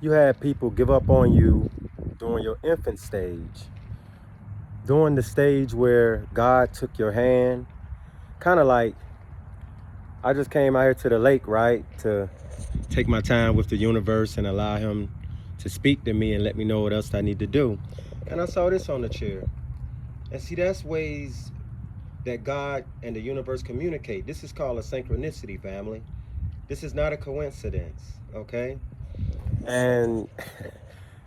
You had people give up on you during your infant stage, during the stage where God took your hand, kind of like I just came out here to the lake, right, to take my time with the universe and allow Him to speak to me and let me know what else I need to do. And I saw this on the chair. And see, that's ways that God and the universe communicate. This is called a synchronicity, family. This is not a coincidence, okay? And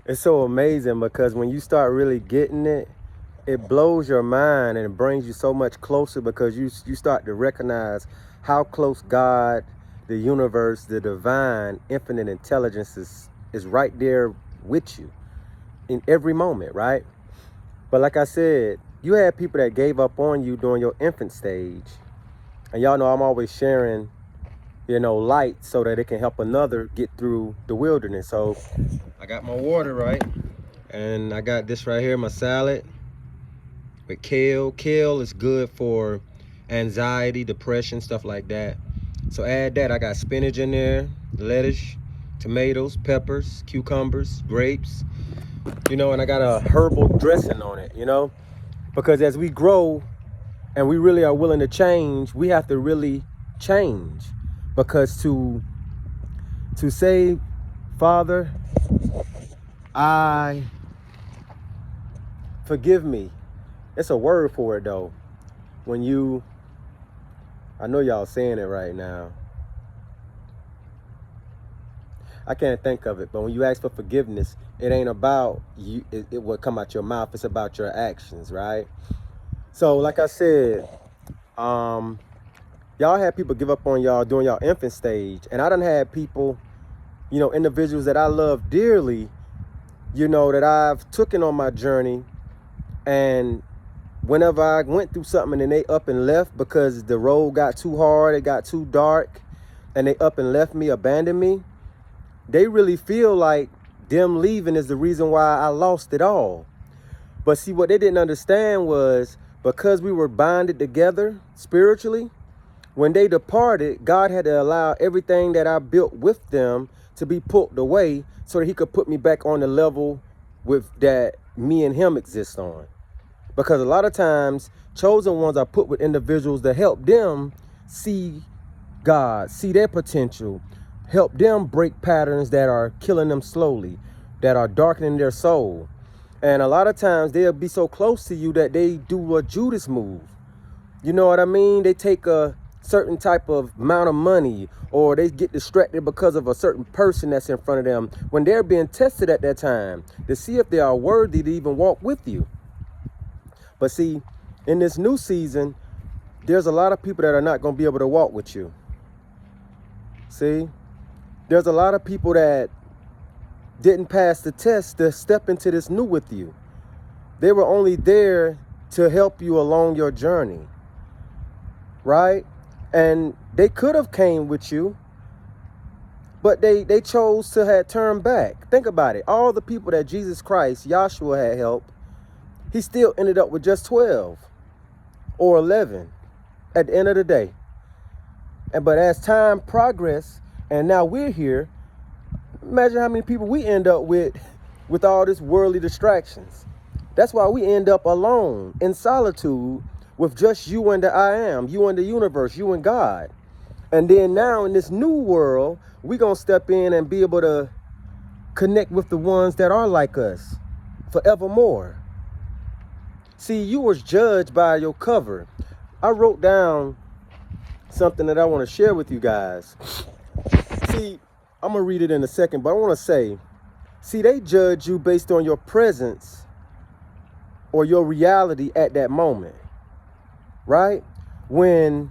it's so amazing because when you start really getting it, it blows your mind and it brings you so much closer because you start to recognize how close God, the universe, the divine, infinite intelligence is right there with you in every moment, right? But like I said, you had people that gave up on you during your infant stage. And y'all know I'm always sharing, light so that it can help another get through the wilderness. So I got my water, right? And I got this right here, my salad with kale. Kale is good for anxiety, depression, stuff like that. So add that. I got spinach in there, lettuce, tomatoes, peppers, cucumbers, grapes, and I got a herbal dressing on it, because as we grow and we really are willing to change, we have to really change. Because to say, Father, I forgive me, it's a word for it though. I know y'all saying it right now. I can't think of it, but when you ask for forgiveness, it ain't about you, it will come out your mouth, it's about your actions, right? So like I said, y'all had people give up on y'all during y'all infant stage, and I done had people, individuals that I love dearly, that I've taken on my journey, and whenever I went through something and they up and left because the road got too hard, it got too dark, and they up and left me, abandoned me, they really feel like them leaving is the reason why I lost it all. But see, what they didn't understand was because we were bonded together spiritually, when they departed, God had to allow everything that I built with them to be pulled away so that He could put me back on the level with that me and Him exist on. Because a lot of times, chosen ones are put with individuals that help them see God, see their potential, help them break patterns that are killing them slowly, that are darkening their soul. And a lot of times they'll be so close to you that they do a Judas move. You know what I mean? They take a certain type of amount of money, or they get distracted because of a certain person that's in front of them when they're being tested at that time to see if they are worthy to even walk with you. But see, in this new season, there's a lot of people that are not going to be able to walk with you. See, there's a lot of people that didn't pass the test to step into this new with you. They were only there to help you along your journey, right? And they could have came with you, but they chose to have turned back. Think about it. All the people that Jesus Christ, Yahshua, had helped, He still ended up with just 12 or 11 at the end of the day. But as time progressed, and now we're here, imagine how many people we end up with all this worldly distractions. That's why we end up alone, in solitude, with just you and the I am, you and the universe, you and God. And then now in this new world, we're going to step in and be able to connect with the ones that are like us forevermore. See, you was judged by your cover. I wrote down something that I want to share with you guys. See, I'm going to read it in a second, but I want to say, see, they judge you based on your presence or your reality at that moment, right? When,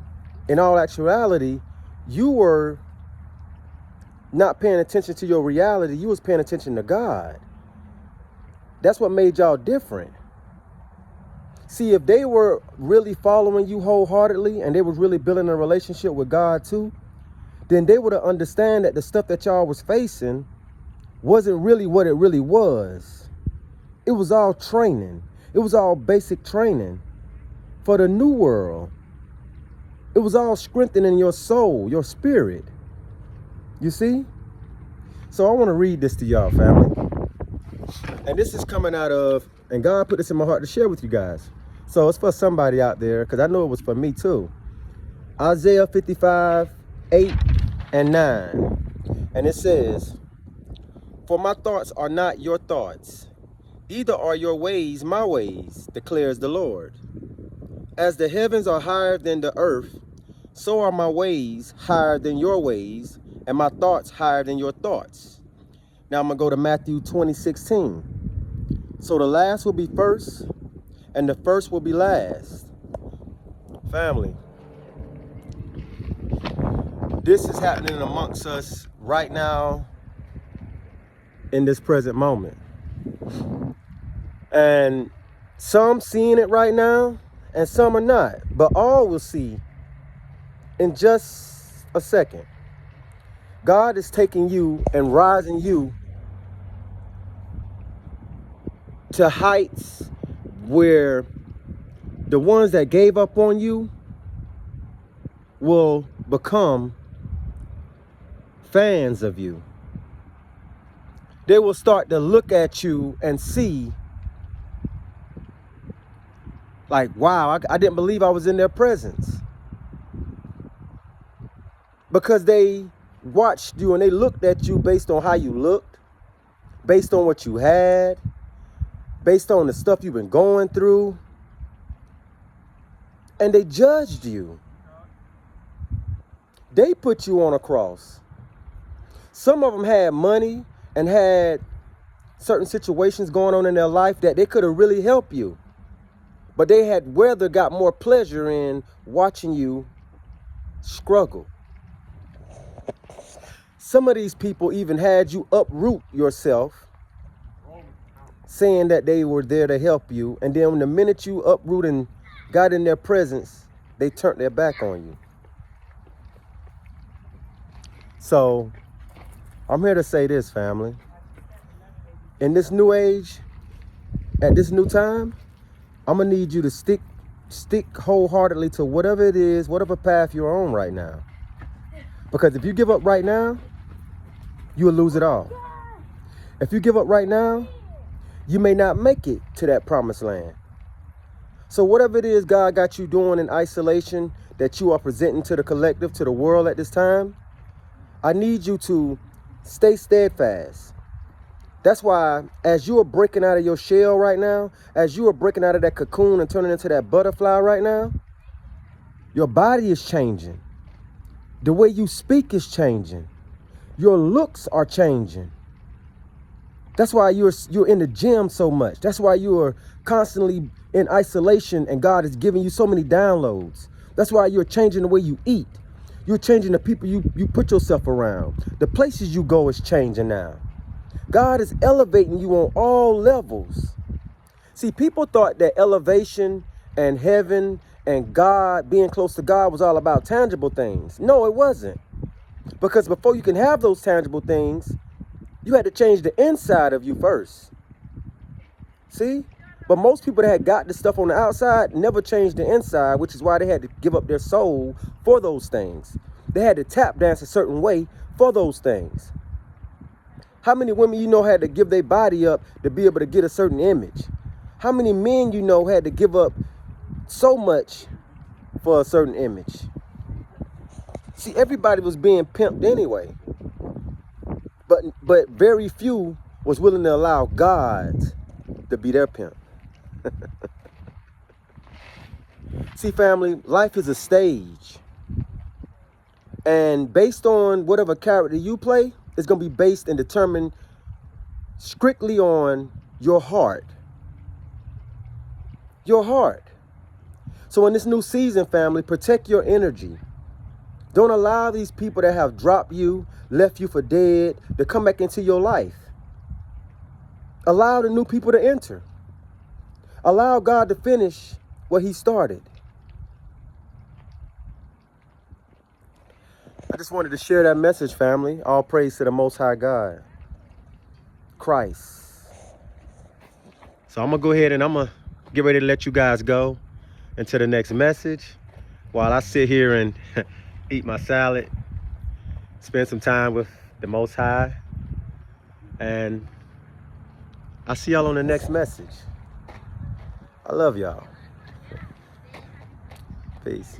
in all actuality, you were not paying attention to your reality. You was paying attention to God. That's what made y'all different. See, if they were really following you wholeheartedly and they was really building a relationship with God too, then they would have understand that the stuff that y'all was facing wasn't really what it really was. It was all training. It was all basic training for the new world. It was all strengthening your soul, your spirit. You see? So so I want to read this to y'all, family. And this is coming out of, and God put this in my heart to share with you guys. So it's for somebody out there, because I know it was for me too. Isaiah 55, 8 and 9. And it says, "For my thoughts are not your thoughts, either are your ways my ways, declares the Lord. As the heavens are higher than the earth, so are my ways higher than your ways, and my thoughts higher than your thoughts." Now I'm going to go to Matthew 20:16. "So the last will be first, and the first will be last." Family, this is happening amongst us right now in this present moment. And some seeing it right now, and some are not. But all will see in just a second. God is taking you and rising you to heights where the ones that gave up on you will become fans of you. They will start to look at you and see, like, wow, I didn't believe I was in their presence. Because they watched you and they looked at you based on how you looked, based on what you had, based on the stuff you've been going through. And they judged you. They put you on a cross. Some of them had money and had certain situations going on in their life that they could have really helped you. But they had rather got more pleasure in watching you struggle. Some of these people even had you uproot yourself, saying that they were there to help you. And then the minute you uproot and got in their presence, they turned their back on you. So I'm here to say this, family. In this new age, at this new time, I'm gonna need you to stick wholeheartedly to whatever it is, whatever path you're on right now. Because if you give up right now, you will lose it all. If you give up right now, you may not make it to that promised land. So whatever it is God got you doing in isolation that you are presenting to the collective, to the world at this time, I need you to stay steadfast. That's why as you are breaking out of your shell right now, as you are breaking out of that cocoon and turning into that butterfly right now, your body is changing. The way you speak is changing. Your looks are changing. That's why you're in the gym so much. That's why you are constantly in isolation and God is giving you so many downloads. That's why you're changing the way you eat. You're changing the people you put yourself around. The places you go is changing now. God is elevating you on all levels. See, people thought that elevation and heaven and God, being close to God, was all about tangible things. No, it wasn't. Because before you can have those tangible things, you had to change the inside of you first. See? But most people that had got the stuff on the outside never changed the inside, which is why they had to give up their soul for those things. They had to tap dance a certain way for those things. How many women you know had to give their body up to be able to get a certain image? How many men you know had to give up so much for a certain image? See, everybody was being pimped anyway. But very few was willing to allow God to be their pimp. See, family, life is a stage. And based on whatever character you play, it's going to be based and determined strictly on your heart. Your heart. So in this new season, family, protect your energy. Don't allow these people that have dropped you, left you for dead, to come back into your life. Allow the new people to enter. Allow God to finish what he started. I just wanted to share that message, family. All praise to the Most High God, Christ. So I'm going to go ahead and I'm going to get ready to let you guys go into the next message while I sit here and eat my salad, spend some time with the Most High. And I'll see y'all on the next message. I love y'all. Peace.